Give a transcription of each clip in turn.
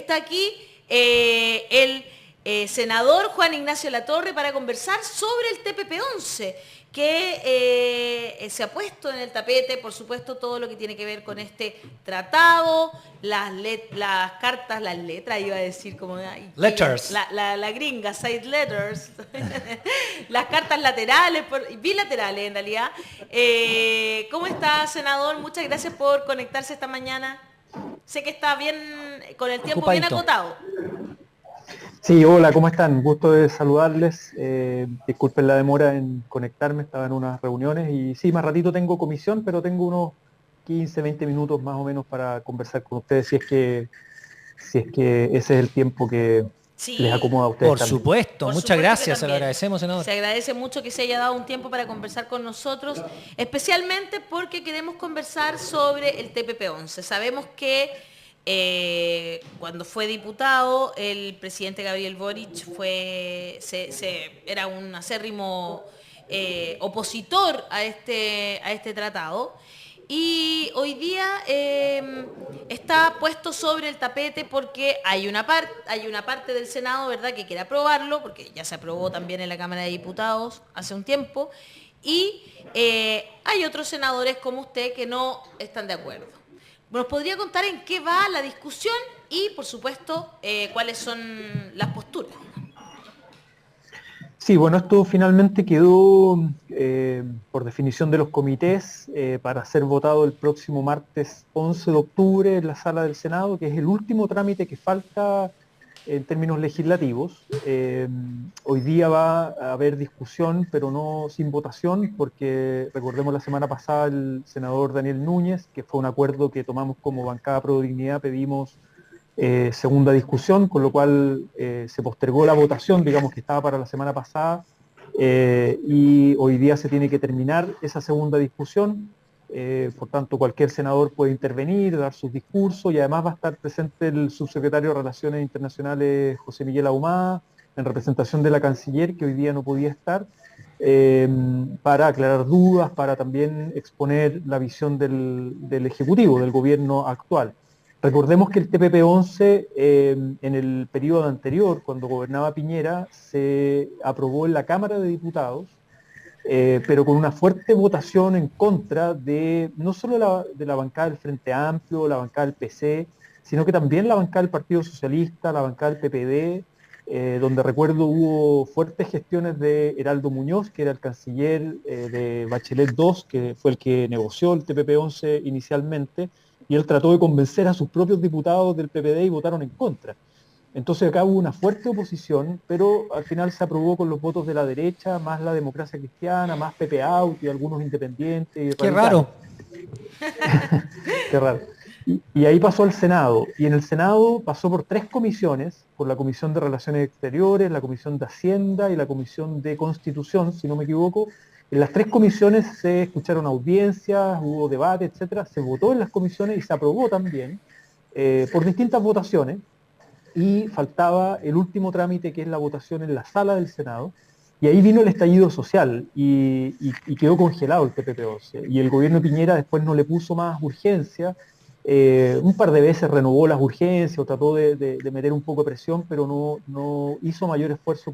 está aquí el senador Juan Ignacio Latorre para conversar sobre el TPP-11, que se ha puesto en el tapete, por supuesto, todo lo que tiene que ver con este tratado, las cartas, las letras, iba a decir, como Letters. la gringa, side letters, las cartas laterales, bilaterales en realidad. ¿Cómo está, senador? Muchas gracias por conectarse esta mañana. Sé que está bien, con el tiempo bien Ocupadito. acotado. Sí, hola, ¿cómo están? Gusto de saludarles. Disculpen la demora en conectarme, estaba en unas reuniones y sí, más ratito tengo comisión, pero tengo unos 15, 20 minutos más o menos para conversar con ustedes si es que ese es el tiempo que les Sí, acomoda a ustedes Por también. supuesto, por muchas supuesto que gracias, se lo también. agradecemos, senador. Se agradece mucho que se haya dado un tiempo para conversar con nosotros, especialmente porque queremos conversar sobre el TPP-11. Sabemos que cuando fue diputado, el presidente Gabriel Boric era un acérrimo opositor a este tratado. Y hoy día está puesto sobre el tapete porque hay una parte del Senado, ¿verdad?, que quiere aprobarlo, porque ya se aprobó también en la Cámara de Diputados hace un tiempo, y hay otros senadores como usted que no están de acuerdo. ¿Nos podría contar en qué va la discusión y, por supuesto, cuáles son las posturas? Sí, bueno, esto finalmente quedó por definición de los comités para ser votado el próximo martes 11 de octubre en la sala del Senado, que es el último trámite que falta en términos legislativos. Hoy día va a haber discusión, pero no sin votación, porque recordemos la semana pasada el senador Daniel Núñez, que fue un acuerdo que tomamos como bancada Pro Dignidad, pedimos segunda discusión, con lo cual se postergó la votación, digamos que estaba para la semana pasada, y hoy día se tiene que terminar esa segunda discusión. Por tanto, cualquier senador puede intervenir, dar sus discursos, y además va a estar presente el subsecretario de Relaciones Internacionales José Miguel Ahumada, en representación de la canciller, que hoy día no podía estar, para aclarar dudas, para también exponer la visión del Ejecutivo, del gobierno actual. Recordemos que el TPP-11 en el periodo anterior, cuando gobernaba Piñera, se aprobó en la Cámara de Diputados, pero con una fuerte votación en contra de no solo de la bancada del Frente Amplio, la bancada del PC, sino que también la bancada del Partido Socialista, la bancada del PPD, donde recuerdo hubo fuertes gestiones de Heraldo Muñoz, que era el canciller de Bachelet II, que fue el que negoció el TPP-11 inicialmente, y él trató de convencer a sus propios diputados del PPD y votaron en contra. Entonces acá hubo una fuerte oposición, pero al final se aprobó con los votos de la derecha, más la democracia cristiana, más Pepe Out y algunos independientes y Qué radicales. raro. Qué raro. Y ahí pasó al Senado, y en el Senado pasó por 3 comisiones, por la Comisión de Relaciones Exteriores, la Comisión de Hacienda y la Comisión de Constitución, si no me equivoco. En las 3 comisiones se escucharon audiencias, hubo debate, etcétera, se votó en las comisiones y se aprobó también por distintas votaciones, y faltaba el último trámite, que es la votación en la sala del Senado, y ahí vino el estallido social y quedó congelado el TPP-11, y el gobierno de Piñera después no le puso más urgencia. Un par de veces renovó las urgencias o trató de meter un poco de presión, pero no hizo mayor esfuerzo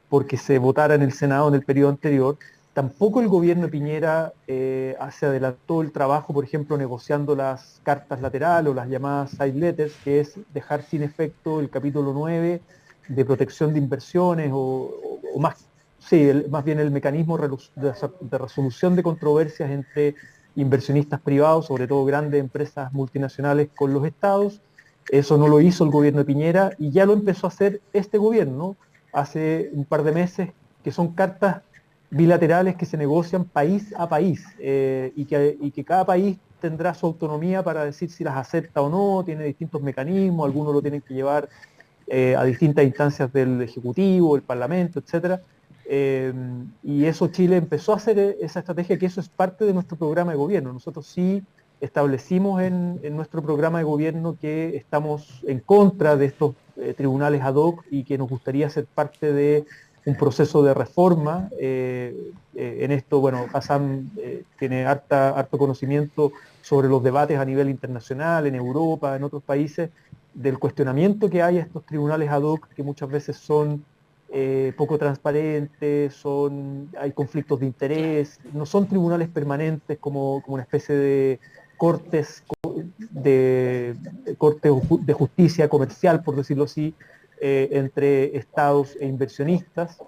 porque se votara en el Senado en el periodo anterior. Tampoco el gobierno de Piñera se adelantó el trabajo, por ejemplo, negociando las cartas laterales o las llamadas side letters, que es dejar sin efecto el capítulo 9 de protección de inversiones o más, sí, más bien el mecanismo de resolución de controversias entre inversionistas privados, sobre todo grandes empresas multinacionales, con los estados. Eso no lo hizo el gobierno de Piñera y ya lo empezó a hacer este gobierno hace un par de meses, que son cartas bilaterales que se negocian país a país, y que cada país tendrá su autonomía para decir si las acepta o no, tiene distintos mecanismos, algunos lo tienen que llevar a distintas instancias del Ejecutivo, el Parlamento, etcétera. Y eso Chile empezó a hacer esa estrategia, que eso es parte de nuestro programa de gobierno. Nosotros sí establecimos en nuestro programa de gobierno que estamos en contra de estos tribunales ad hoc y que nos gustaría ser parte de un proceso de reforma. En esto, bueno, Hassan tiene harto conocimiento sobre los debates a nivel internacional, en Europa, en otros países, del cuestionamiento que hay a estos tribunales ad hoc, que muchas veces son poco transparentes, hay conflictos de interés, no son tribunales permanentes como una especie de cortes de justicia comercial, por decirlo así, entre estados e inversionistas.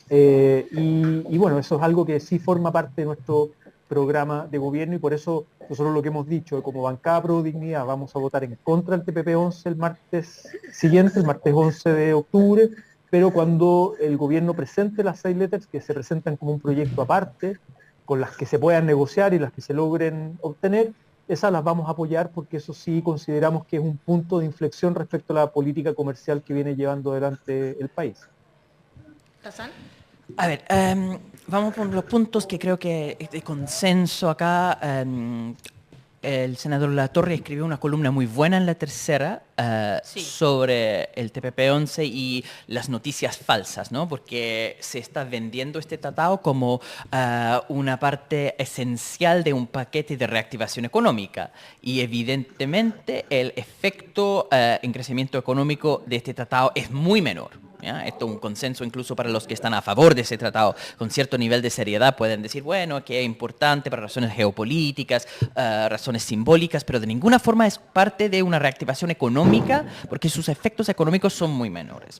Y bueno, eso es algo que sí forma parte de nuestro programa de gobierno, y por eso nosotros lo que hemos dicho, como bancada Pro Dignidad, vamos a votar en contra del TPP-11 el martes siguiente, el martes 11 de octubre, pero cuando el gobierno presente las 6 letters, que se presentan como un proyecto aparte, con las que se puedan negociar y las que se logren obtener, esas las vamos a apoyar, porque eso sí consideramos que es un punto de inflexión respecto a la política comercial que viene llevando adelante el país. ¿Hassan? A ver, vamos por los puntos que creo que es de consenso acá. El senador Latorre escribió una columna muy buena en La Tercera Sí. sobre el TPP-11 y las noticias falsas, ¿no? Porque se está vendiendo este tratado como una parte esencial de un paquete de reactivación económica, y evidentemente el efecto en crecimiento económico de este tratado es muy menor. ¿Ya? Esto es un consenso incluso para los que están a favor de ese tratado. Con cierto nivel de seriedad pueden decir, bueno, que es importante para razones geopolíticas, razones simbólicas, pero de ninguna forma es parte de una reactivación económica, porque sus efectos económicos son muy menores.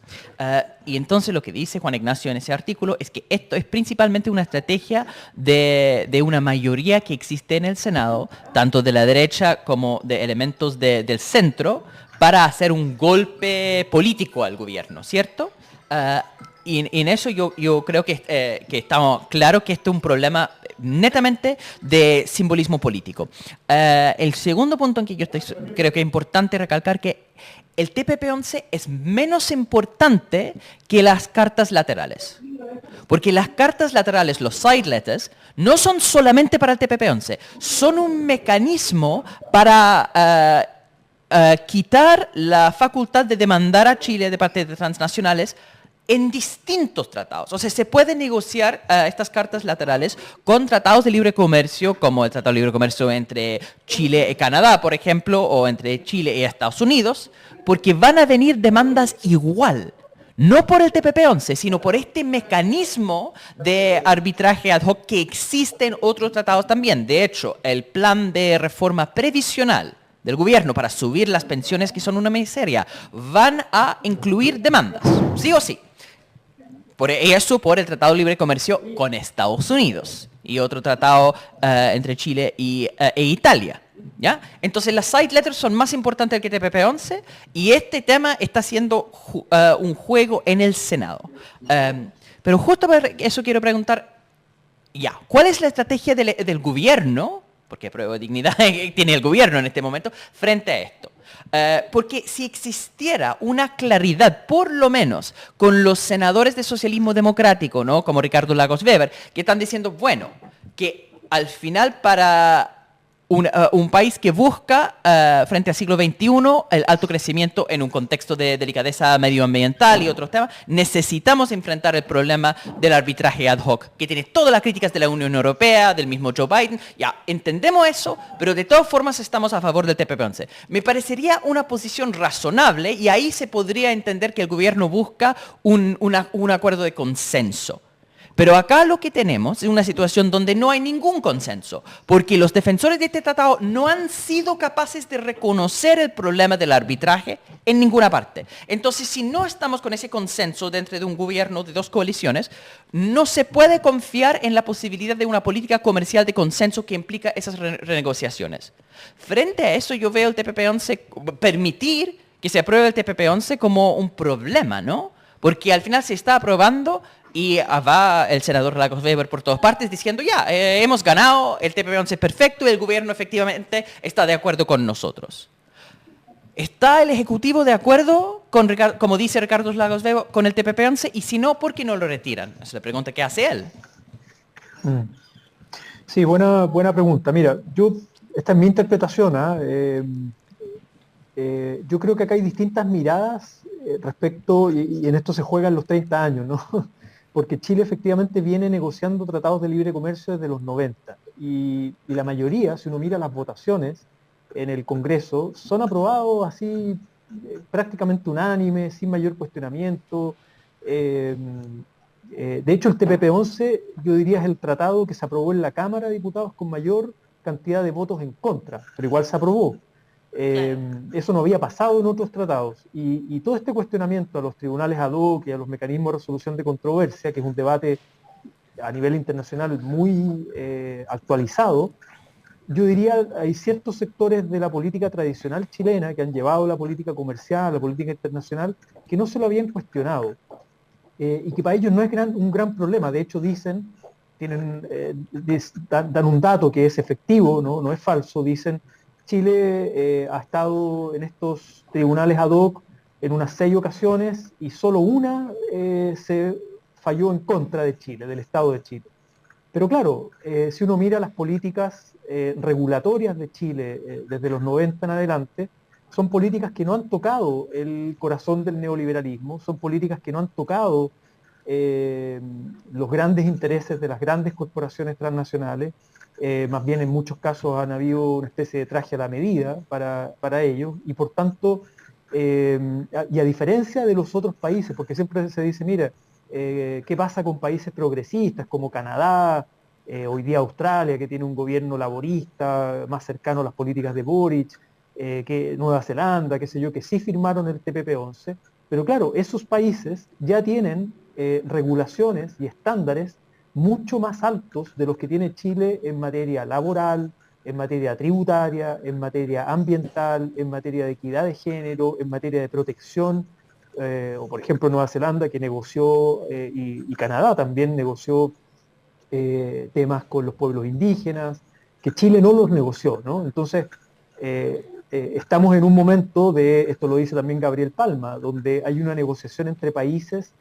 Y entonces lo que dice Juan Ignacio en ese artículo es que esto es principalmente una estrategia de una mayoría que existe en el Senado, tanto de la derecha como de elementos del centro, para hacer un golpe político al gobierno, ¿cierto? Y en eso yo creo que estamos claros que esto es un problema netamente de simbolismo político. El segundo punto en que yo creo que es importante recalcar que el TPP-11 es menos importante que las cartas laterales. Porque las cartas laterales, los side letters, no son solamente para el TPP-11, son un mecanismo para quitar la facultad de demandar a Chile de parte de transnacionales en distintos tratados. O sea, se puede negociar estas cartas laterales con tratados de libre comercio, como el Tratado de Libre Comercio entre Chile y Canadá, por ejemplo, o entre Chile y Estados Unidos, porque van a venir demandas igual. No por el TPP-11, sino por este mecanismo de arbitraje ad hoc que existe en otros tratados también. De hecho, el plan de reforma previsional del gobierno para subir las pensiones, que son una miseria, van a incluir demandas, sí o sí. Por eso, por el Tratado de Libre Comercio con Estados Unidos y otro tratado entre Chile e Italia. ¿Ya? Entonces las side letters son más importantes que el TPP-11, y este tema está siendo un juego en el Senado. Pero justo por eso quiero preguntar, ¿cuál es la estrategia del gobierno? Porque Prueba de Dignidad tiene el gobierno en este momento, frente a esto. Porque si existiera una claridad, por lo menos, con los senadores de socialismo democrático, ¿no? Como Ricardo Lagos Weber, que están diciendo, bueno, que al final para un país que busca, frente al siglo XXI, el alto crecimiento en un contexto de delicadeza medioambiental y otros temas, necesitamos enfrentar el problema del arbitraje ad hoc, que tiene todas las críticas de la Unión Europea, del mismo Joe Biden. Ya, entendemos eso, pero de todas formas estamos a favor del TPP-11. Me parecería una posición razonable, y ahí se podría entender que el gobierno busca un acuerdo de consenso. Pero acá lo que tenemos es una situación donde no hay ningún consenso, porque los defensores de este tratado no han sido capaces de reconocer el problema del arbitraje en ninguna parte. Entonces, si no estamos con ese consenso dentro de un gobierno de dos coaliciones, no se puede confiar en la posibilidad de una política comercial de consenso que implica esas renegociaciones. Frente a eso, yo veo el TPP-11, permitir que se apruebe el TPP-11 como un problema, ¿no? Porque al final se está aprobando y va el senador Lagos Weber por todas partes diciendo, hemos ganado, el TPP-11 es perfecto y el gobierno efectivamente está de acuerdo con nosotros. ¿Está el Ejecutivo de acuerdo, como dice Ricardo Lagos Weber, con el TPP-11? Y si no, ¿por qué no lo retiran? Esa es la pregunta que hace él. Sí, buena pregunta. Mira, esta es mi interpretación. Yo creo que acá hay distintas miradas respecto, y en esto se juegan los 30 años, ¿no? Porque Chile efectivamente viene negociando tratados de libre comercio desde los 90, y la mayoría, si uno mira las votaciones en el Congreso, son aprobados así prácticamente unánime, sin mayor cuestionamiento. De hecho, el TPP-11, yo diría, es el tratado que se aprobó en la Cámara de Diputados con mayor cantidad de votos en contra, pero igual se aprobó. Claro. Eso no había pasado en otros tratados. Y todo este cuestionamiento a los tribunales ad hoc y a los mecanismos de resolución de controversia, que es un debate a nivel internacional muy actualizado, yo diría, hay ciertos sectores de la política tradicional chilena que han llevado la política comercial, la política internacional, que no se lo habían cuestionado. Y que para ellos no es un gran problema. De hecho, dicen, dan un dato que es efectivo, no es falso. Dicen, Chile ha estado en estos tribunales ad hoc en unas 6 ocasiones y solo una se falló en contra de Chile, del Estado de Chile. Pero claro, si uno mira las políticas regulatorias de Chile desde los 90 en adelante, son políticas que no han tocado el corazón del neoliberalismo, son políticas que no han tocado los grandes intereses de las grandes corporaciones transnacionales, más bien en muchos casos han habido una especie de traje a la medida para ellos, y por tanto, y a diferencia de los otros países, porque siempre se dice, mira, ¿qué pasa con países progresistas como Canadá, hoy día Australia, que tiene un gobierno laborista más cercano a las políticas de Boric, que Nueva Zelanda, qué sé yo, que sí firmaron el TPP-11, pero claro, esos países ya tienen regulaciones y estándares mucho más altos de los que tiene Chile en materia laboral, en materia tributaria, en materia ambiental, en materia de equidad de género, en materia de protección, o por ejemplo Nueva Zelanda que negoció, y Canadá también negoció temas con los pueblos indígenas, que Chile no los negoció, ¿no? Entonces, estamos en un momento esto lo dice también Gabriel Palma, donde hay una negociación entre países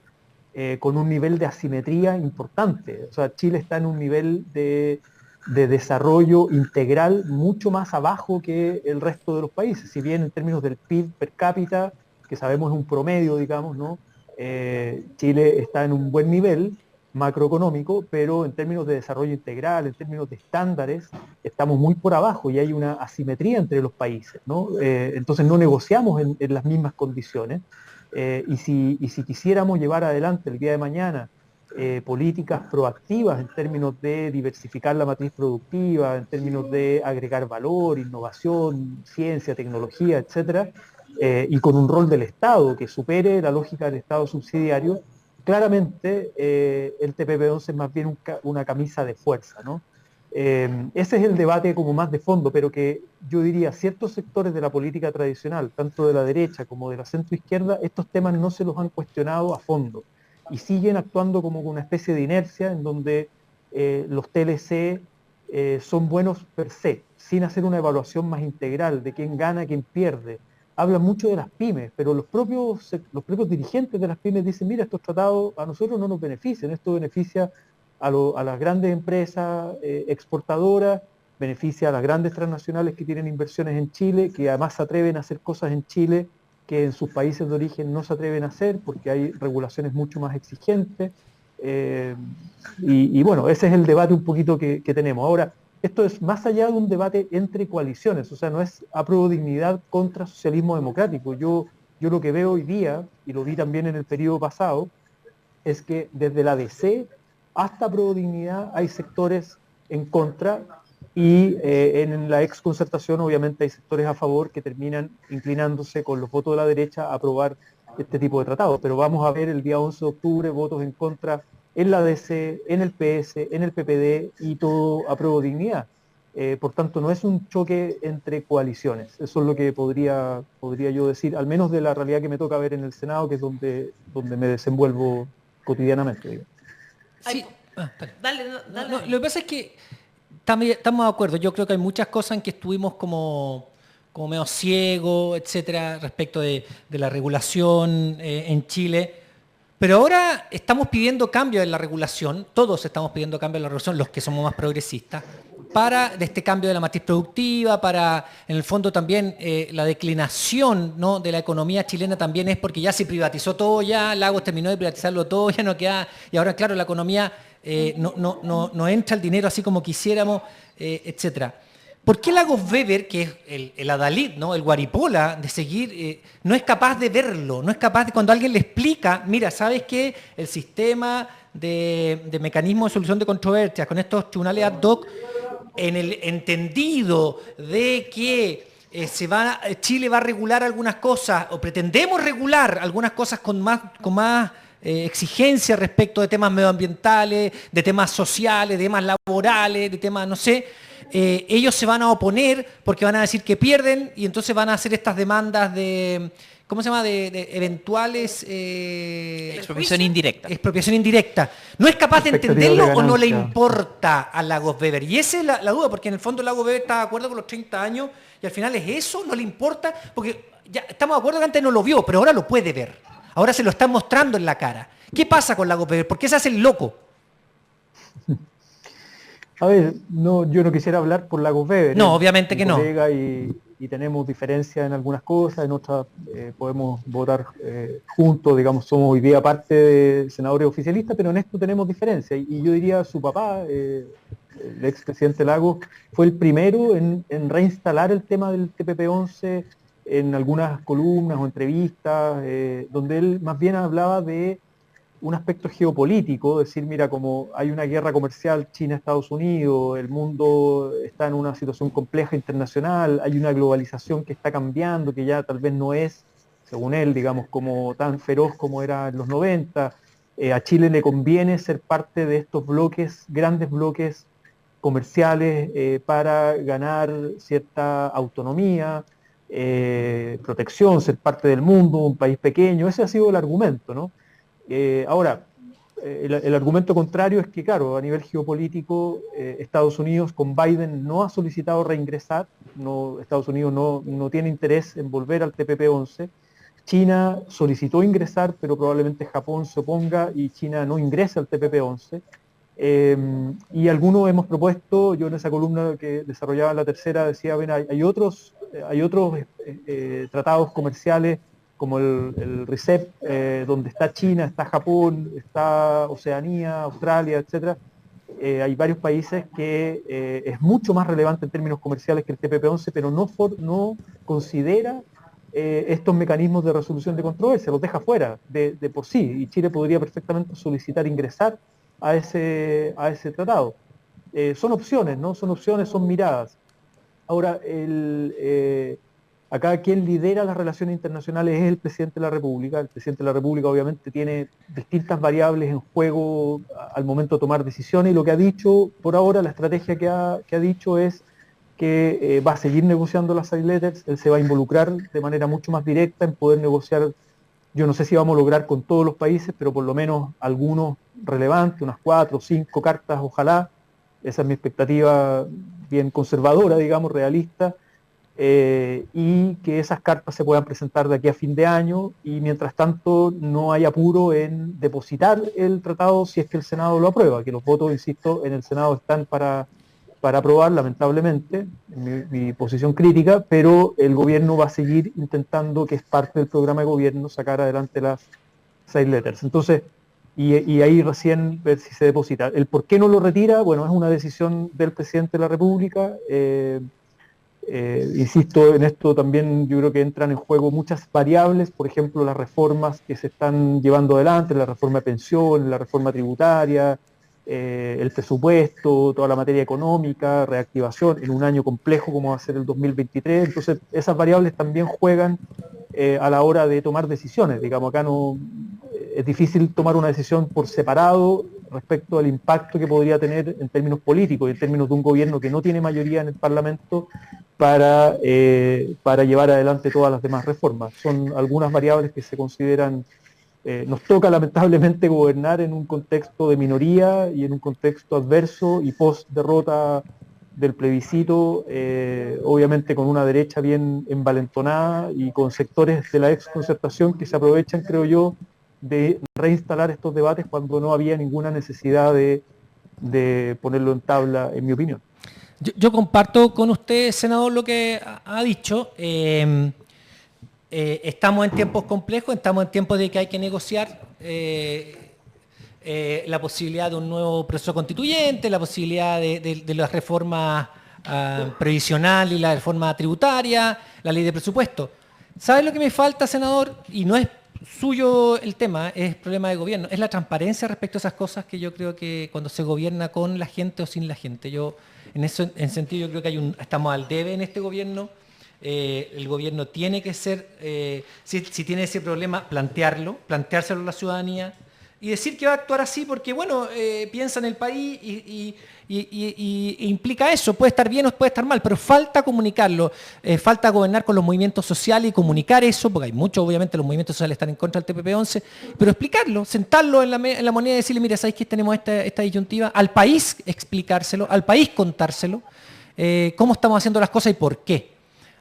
con un nivel de asimetría importante. O sea, Chile está en un nivel de desarrollo integral mucho más abajo que el resto de los países. Si bien en términos del PIB per cápita, que sabemos es un promedio, digamos, ¿no? Chile está en un buen nivel macroeconómico, pero en términos de desarrollo integral, en términos de estándares, estamos muy por abajo y hay una asimetría entre los países, ¿no? Entonces no negociamos en las mismas condiciones. Y si quisiéramos llevar adelante el día de mañana políticas proactivas en términos de diversificar la matriz productiva, en términos de agregar valor, innovación, ciencia, tecnología, etcétera, y con un rol del Estado que supere la lógica del Estado subsidiario, claramente el TPP-11 es más bien una camisa de fuerza, ¿no? Ese es el debate como más de fondo, pero que yo diría ciertos sectores de la política tradicional, tanto de la derecha como de la centroizquierda, estos temas no se los han cuestionado a fondo y siguen actuando como una especie de inercia en donde los TLC son buenos per se, sin hacer una evaluación más integral de quién gana, quién pierde. Hablan mucho de las pymes, pero los propios dirigentes de las pymes dicen, mira, estos tratados a nosotros no nos benefician, esto beneficia a las grandes empresas exportadoras, beneficia a las grandes transnacionales que tienen inversiones en Chile, que además se atreven a hacer cosas en Chile que en sus países de origen no se atreven a hacer porque hay regulaciones mucho más exigentes. Y bueno, ese es el debate un poquito que tenemos. Ahora, esto es más allá de un debate entre coaliciones, o sea, no es apruebo dignidad contra socialismo democrático. Yo lo que veo hoy día, y lo vi también en el periodo pasado, es que desde la DC hasta apruebo dignidad hay sectores en contra y en la ex concertación obviamente hay sectores a favor que terminan inclinándose con los votos de la derecha a aprobar este tipo de tratados. Pero vamos a ver el día 11 de octubre votos en contra en la DC, en el PS, en el PPD y todo apruebo dignidad. Por tanto, no es un choque entre coaliciones. Eso es lo que podría yo decir, al menos de la realidad que me toca ver en el Senado, que es donde me desenvuelvo cotidianamente, digamos. Sí. Dale. No, lo que pasa es que estamos de acuerdo. Yo creo que hay muchas cosas en que estuvimos como medio ciegos, etcétera, respecto de la regulación en Chile. Pero ahora estamos pidiendo cambio en la regulación, todos estamos pidiendo cambio en la regulación, los que somos más progresistas, de este cambio de la matriz productiva, para, en el fondo también, la declinación, ¿no?, de la economía chilena también es porque ya se privatizó todo, ya Lagos terminó de privatizarlo todo, ya no queda, y ahora claro, la economía no entra el dinero así como quisiéramos, etcétera. ¿Por qué Lagos Weber, que es el adalid, ¿no? El guaripola de seguir, no es capaz de verlo? No es capaz de, cuando alguien le explica, mira, ¿sabes qué? El sistema de mecanismo de solución de controversias con estos tribunales ad hoc, en el entendido de que Chile va a regular algunas cosas, o pretendemos regular algunas cosas con más exigencia respecto de temas medioambientales, de temas sociales, de temas laborales, de temas, no sé, ellos se van a oponer porque van a decir que pierden y entonces van a hacer estas demandas de, ¿cómo se llama?, de eventuales... Expropiación indirecta. Expropiación indirecta. ¿No es capaz de entenderlo o no le importa a Lagos Weber? Y esa es la duda, porque en el fondo Lagos Weber está de acuerdo con los 30 años y al final es eso, no le importa, porque ya estamos de acuerdo que antes no lo vio, pero ahora lo puede ver. Ahora se lo están mostrando en la cara. ¿Qué pasa con Lagos Weber? ¿Por qué se hace el loco? A ver, no, yo no quisiera hablar por Lagos Weber. No, obviamente que no. Y tenemos diferencias en algunas cosas, en otras podemos votar juntos, digamos, somos hoy día parte de senadores oficialistas, pero en esto tenemos diferencias. Y yo diría, su papá, el expresidente Lagos, fue el primero en reinstalar el tema del TPP-11 en algunas columnas o entrevistas, donde él más bien hablaba de un aspecto geopolítico, decir, mira, como hay una guerra comercial China-Estados Unidos, el mundo está en una situación compleja internacional, hay una globalización que está cambiando, que ya tal vez no es, según él, digamos, como tan feroz como era en los 90. A Chile le conviene ser parte de estos bloques, grandes bloques comerciales, para ganar cierta autonomía, protección, ser parte del mundo, un país pequeño. Ese ha sido el argumento, ¿no? Ahora, el argumento contrario es que, claro, a nivel geopolítico, Estados Unidos con Biden no ha solicitado reingresar, Estados Unidos no tiene interés en volver al TPP-11, China solicitó ingresar, pero probablemente Japón se oponga y China no ingresa al TPP-11. Y algunos hemos propuesto, yo en esa columna que desarrollaba en La Tercera decía, bueno, hay otros tratados comerciales como el RCEP, donde está China, está Japón, está Oceanía, Australia, etc. Hay varios países que es mucho más relevante en términos comerciales que el TPP-11, pero no considera estos mecanismos de resolución de controversia, los deja fuera de por sí, y Chile podría perfectamente solicitar ingresar a ese tratado. Son opciones, ¿no? Son opciones, son miradas. Ahora, acá quien lidera las relaciones internacionales es el presidente de la República. El presidente de la República obviamente tiene distintas variables en juego al momento de tomar decisiones, y lo que ha dicho por ahora, la estrategia que ha dicho es que va a seguir negociando las side letters. Él se va a involucrar de manera mucho más directa en poder negociar. Yo no sé si vamos a lograr con todos los países, pero por lo menos algunos relevantes, unas 4 o 5 cartas, ojalá. Esa es mi expectativa bien conservadora, digamos, realista. Y que esas cartas se puedan presentar de aquí a fin de año, y mientras tanto no hay apuro en depositar el tratado si es que el Senado lo aprueba, que los votos, insisto, en el Senado están para aprobar, lamentablemente, en mi posición crítica, pero el gobierno va a seguir intentando, que es parte del programa de gobierno, sacar adelante las side letters. Entonces, y ahí recién ver si se deposita. El por qué no lo retira, bueno, es una decisión del presidente de la República. Insisto, en esto también yo creo que entran en juego muchas variables, por ejemplo, las reformas que se están llevando adelante, la reforma de pensiones, la reforma tributaria, el presupuesto, toda la materia económica, reactivación, en un año complejo como va a ser el 2023. Entonces, esas variables también juegan a la hora de tomar decisiones. Digamos, acá es difícil tomar una decisión por separado respecto al impacto que podría tener en términos políticos y en términos de un gobierno que no tiene mayoría en el Parlamento para llevar adelante todas las demás reformas. Son algunas variables que se consideran. Nos toca lamentablemente gobernar en un contexto de minoría y en un contexto adverso y post derrota del plebiscito, obviamente con una derecha bien envalentonada y con sectores de la exconcertación que se aprovechan, creo yo, de reinstalar estos debates cuando no había ninguna necesidad de ponerlo en tabla, en mi opinión. Yo comparto con usted, senador, lo que ha dicho. Estamos en tiempos complejos, estamos en tiempos de que hay que negociar la posibilidad de un nuevo proceso constituyente, la posibilidad de las reformas previsional y la reforma tributaria, la ley de presupuesto. ¿Sabe lo que me falta, senador? Y no es suyo el tema, es problema de gobierno. Es la transparencia respecto a esas cosas que yo creo que cuando se gobierna con la gente o sin la gente. Yo, en ese sentido, yo creo que estamos al debe en este gobierno. El gobierno tiene que ser, si tiene ese problema, planteárselo a la ciudadanía y decir que va a actuar así porque, bueno, piensa en el país y implica eso. Puede estar bien o puede estar mal, pero falta comunicarlo, falta gobernar con los movimientos sociales y comunicar eso, porque hay muchos, obviamente, los movimientos sociales están en contra del TPP-11, pero explicarlo, sentarlo en la moneda y decirle, mira, ¿sabéis que tenemos esta disyuntiva? Al país explicárselo, al país contárselo, cómo estamos haciendo las cosas y por qué.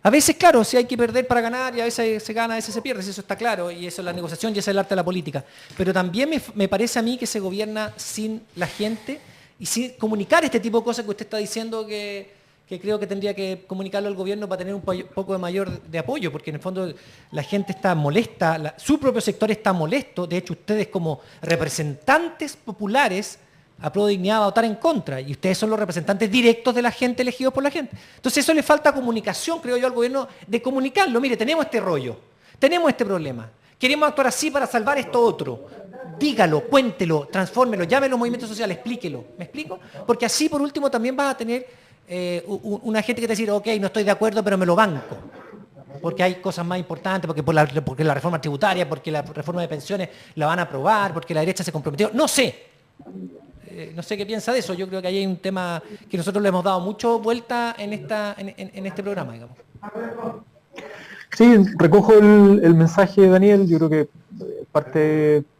A veces, claro, si hay que perder para ganar y a veces se gana, a veces se pierde, eso está claro, y eso es la negociación y eso es el arte de la política. Pero también me parece a mí que se gobierna sin la gente y sin comunicar este tipo de cosas que usted está diciendo que creo que tendría que comunicarlo al gobierno para tener un poco de mayor de apoyo, porque en el fondo la gente está molesta, su propio sector está molesto, de hecho ustedes como representantes populares a Pro Dignidad va a votar en contra y ustedes son los representantes directos de la gente elegidos por la gente. Entonces eso le falta comunicación, creo yo, al gobierno de comunicarlo. Mire, tenemos este rollo, tenemos este problema, queremos actuar así para salvar esto otro. Dígalo, cuéntelo, transfórmelo, llame a los movimientos sociales, explíquelo. ¿Me explico? Porque así por último también vas a tener una gente que te dice, ok, no estoy de acuerdo, pero me lo banco. Porque hay cosas más importantes, porque la reforma tributaria, porque la reforma de pensiones la van a aprobar, porque la derecha se comprometió. No sé. No sé qué piensa de eso. Yo creo que ahí hay un tema que nosotros le hemos dado mucho vuelta en este programa, digamos. Sí, recojo el mensaje de Daniel. Yo creo que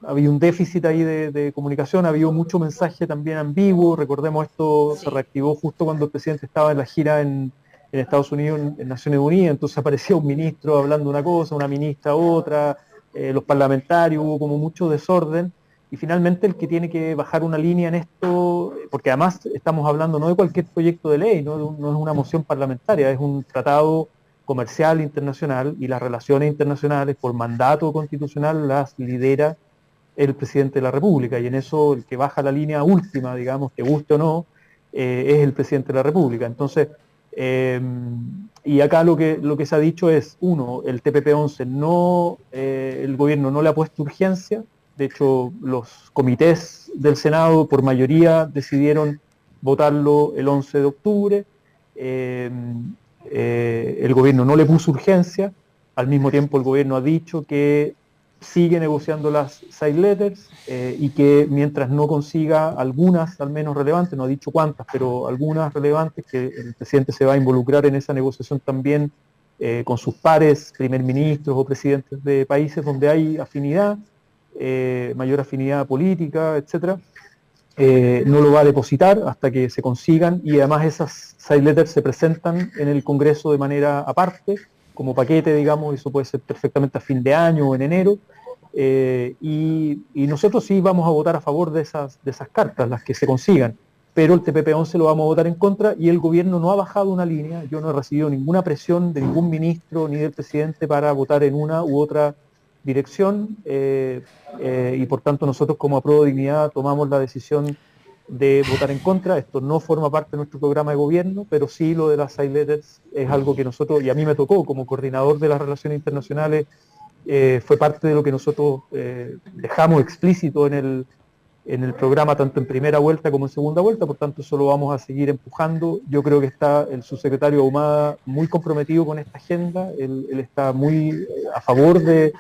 había un déficit ahí de comunicación, había mucho mensaje también ambiguo. Recordemos, esto se reactivó justo cuando el presidente estaba en la gira en Estados Unidos, en Naciones Unidas, entonces aparecía un ministro hablando una cosa, una ministra otra, los parlamentarios, hubo como mucho desorden. Y finalmente el que tiene que bajar una línea en esto, porque además estamos hablando no de cualquier proyecto de ley, no es una moción parlamentaria, es un tratado comercial internacional y las relaciones internacionales por mandato constitucional las lidera el presidente de la República y en eso el que baja la línea última, digamos, que guste o no, es el presidente de la República. Entonces, y acá lo que se ha dicho es, uno, el TPP-11 el gobierno no le ha puesto urgencia. De hecho, los comités del Senado por mayoría decidieron votarlo el 11 de octubre. El gobierno no le puso urgencia. Al mismo tiempo, el gobierno ha dicho que sigue negociando las side letters y que mientras no consiga algunas, al menos relevantes, no ha dicho cuántas, pero algunas relevantes, que el presidente se va a involucrar en esa negociación también con sus pares, primer ministros o presidentes de países donde hay afinidad. Mayor afinidad política, etcétera, no lo va a depositar hasta que se consigan y además esas side letters se presentan en el Congreso de manera aparte, como paquete, digamos, eso puede ser perfectamente a fin de año o en enero, y nosotros sí vamos a votar a favor de esas cartas, las que se consigan, pero el TPP-11 lo vamos a votar en contra y el gobierno no ha bajado una línea. Yo no he recibido ninguna presión de ningún ministro ni del presidente para votar en una u otra dirección y por tanto nosotros como Apruebo Dignidad tomamos la decisión de votar en contra. Esto no forma parte de nuestro programa de gobierno, pero sí lo de las side letters es algo que nosotros, y a mí me tocó como coordinador de las relaciones internacionales, fue parte de lo que nosotros dejamos explícito en el programa tanto en primera vuelta como en segunda vuelta, por tanto eso lo vamos a seguir empujando. Yo creo que está el subsecretario Ahumada muy comprometido con esta agenda, él está muy a favor de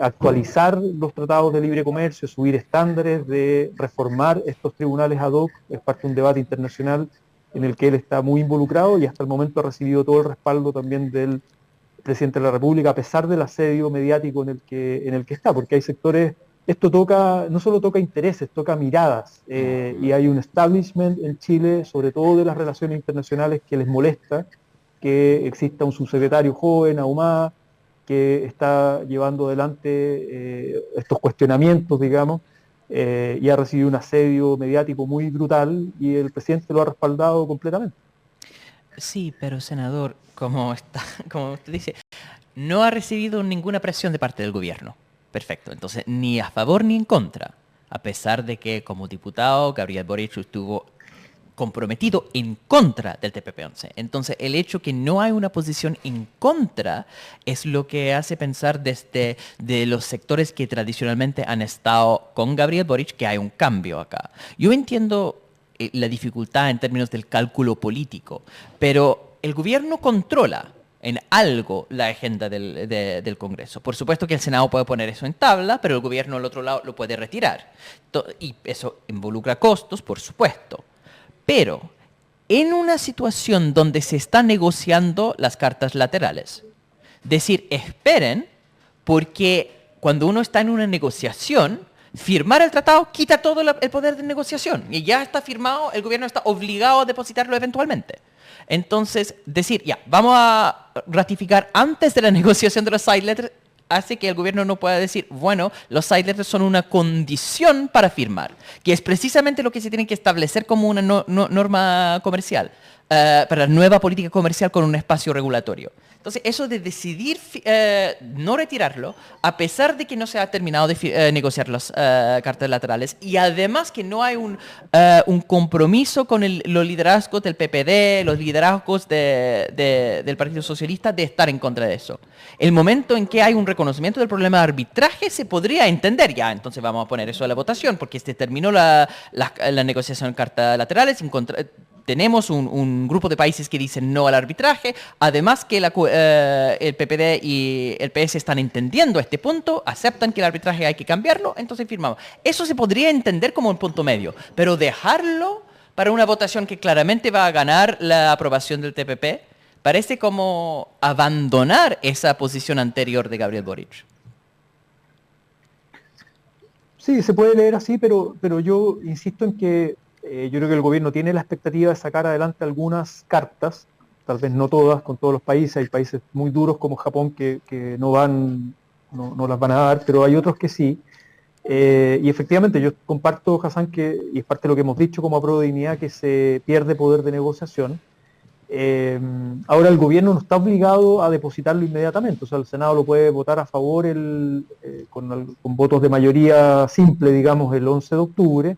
actualizar los tratados de libre comercio, subir estándares, de reformar estos tribunales ad hoc. Es parte de un debate internacional en el que él está muy involucrado y hasta el momento ha recibido todo el respaldo también del presidente de la República, a pesar del asedio mediático en el que está, porque hay sectores. Esto no solo toca intereses, toca miradas, y hay un establishment en Chile, sobre todo de las relaciones internacionales, que les molesta que exista un subsecretario joven, Ahumada, que está llevando adelante estos cuestionamientos, digamos, y ha recibido un asedio mediático muy brutal y el presidente lo ha respaldado completamente. Sí, pero senador, como usted dice, no ha recibido ninguna presión de parte del gobierno. Perfecto, entonces ni a favor ni en contra, a pesar de que como diputado Gabriel Boric estuvo comprometido en contra del TPP-11. Entonces, el hecho que no hay una posición en contra es lo que hace pensar desde de los sectores que tradicionalmente han estado con Gabriel Boric que hay un cambio acá. Yo entiendo la dificultad en términos del cálculo político, pero el gobierno controla en algo la agenda del Congreso. Por supuesto que el Senado puede poner eso en tabla, pero el gobierno al otro lado lo puede retirar. Y eso involucra costos, por supuesto. Pero en una situación donde se están negociando las cartas laterales, decir, esperen, porque cuando uno está en una negociación, firmar el tratado quita todo el poder de negociación. Y ya está firmado, el gobierno está obligado a depositarlo eventualmente. Entonces, decir, ya, vamos a ratificar antes de la negociación de los side letters, hace que el gobierno no pueda decir, bueno, los side letters son una condición para firmar, que es precisamente lo que se tiene que establecer como una norma comercial, para la nueva política comercial con un espacio regulatorio. Entonces, eso de decidir no retirarlo, a pesar de que no se ha terminado de negociar las cartas laterales, y además que no hay un compromiso con los liderazgos del PPD, los liderazgos del Partido Socialista, de estar en contra de eso. El momento en que hay un reconocimiento del problema de arbitraje se podría entender ya, entonces vamos a poner eso a la votación, porque se terminó la negociación de cartas laterales, tenemos un grupo de países que dicen no al arbitraje, además que el PPD y el PS están entendiendo este punto, aceptan que el arbitraje hay que cambiarlo, entonces firmamos. Eso se podría entender como un punto medio, pero dejarlo para una votación que claramente va a ganar la aprobación del TPP, parece como abandonar esa posición anterior de Gabriel Boric. Sí, se puede leer así, pero yo insisto en que yo creo que el gobierno tiene la expectativa de sacar adelante algunas cartas, tal vez no todas, con todos los países. Hay países muy duros como Japón que no las van a dar, pero hay otros que sí. Y efectivamente yo comparto, Hassan, y es parte de lo que hemos dicho como Apruebo Dignidad, que se pierde poder de negociación. Ahora el gobierno no está obligado a depositarlo inmediatamente, o sea, el Senado lo puede votar a favor con votos de mayoría simple, digamos, el 11 de octubre,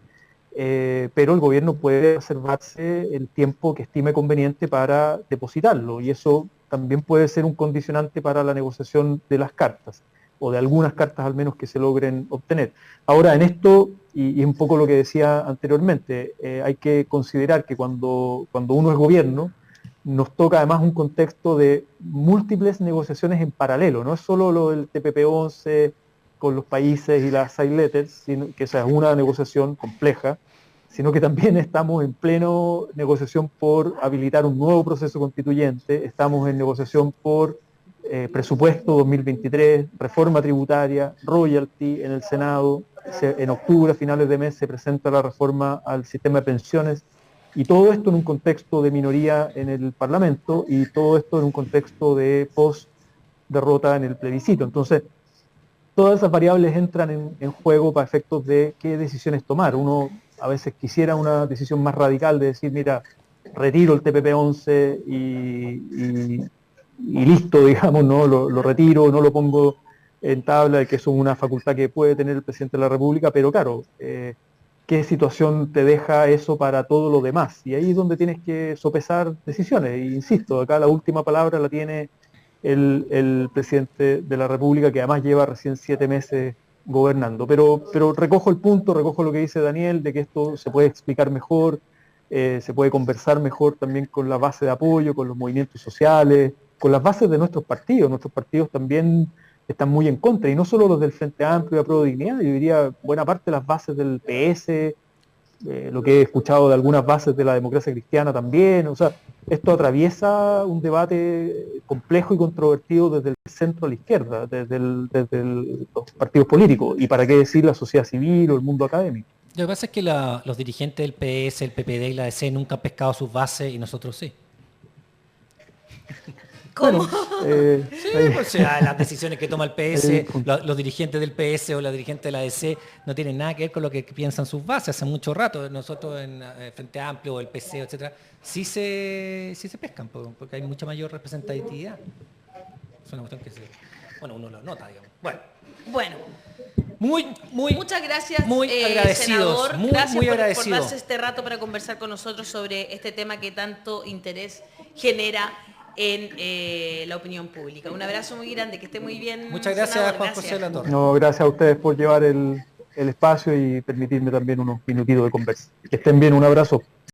pero el gobierno puede reservarse el tiempo que estime conveniente para depositarlo, y eso también puede ser un condicionante para la negociación de las cartas, o de algunas cartas al menos que se logren obtener. Ahora, en esto, y un poco lo que decía anteriormente, hay que considerar que cuando uno es gobierno, nos toca además un contexto de múltiples negociaciones en paralelo, no es solo lo del TPP-11 con los países y las side letters, que esa es una negociación compleja, sino que también estamos en pleno negociación por habilitar un nuevo proceso constituyente, estamos en negociación por presupuesto 2023, reforma tributaria, royalty en el Senado, en octubre, a finales de mes, se presenta la reforma al sistema de pensiones, y todo esto en un contexto de minoría en el Parlamento, y todo esto en un contexto de post-derrota en el plebiscito. Entonces, todas esas variables entran en juego para efectos de qué decisiones tomar. Uno a veces quisiera una decisión más radical de decir, mira, retiro el TPP-11 y listo, digamos, ¿no? Lo retiro, no lo pongo en tabla, de que eso es una facultad que puede tener el presidente de la República, pero claro, ¿qué situación te deja eso para todo lo demás? Y ahí es donde tienes que sopesar decisiones. E insisto, acá la última palabra la tiene el presidente de la República, que además lleva recién 7 meses gobernando. Pero recojo el punto, recojo lo que dice Daniel, de que esto se puede explicar mejor, se puede conversar mejor también con la base de apoyo, con los movimientos sociales, con las bases de nuestros partidos. Nuestros partidos también están muy en contra, y no solo los del Frente Amplio y Apruebo Dignidad, yo diría buena parte de las bases del PS, lo que he escuchado de algunas bases de la democracia cristiana también. O sea, esto atraviesa un debate complejo y controvertido desde el centro a la izquierda, desde los partidos políticos, y para qué decir la sociedad civil o el mundo académico. Lo que pasa es que los dirigentes del PS, el PPD y la DC nunca han pescado sus bases, y nosotros sí. ¿Cómo? Bueno, o sea, las decisiones que toma el PS, los dirigentes del PS o los dirigentes de la DC no tienen nada que ver con lo que piensan sus bases. Hace mucho rato nosotros en Frente Amplio, el PC, etcétera, sí se pescan, porque hay mucha mayor representatividad. Es una cuestión que uno lo nota, digamos. Bueno. Muchas gracias, muy agradecidos, senador. muy Gracias por agradecido. darse este rato para conversar con nosotros sobre este tema que tanto interés genera en la opinión pública. Un abrazo muy grande, que esté muy bien. Muchas gracias, senador. Juan José de la Torre. No, gracias a ustedes por llevar el espacio y permitirme también unos minutitos de conversa. Que estén bien, un abrazo.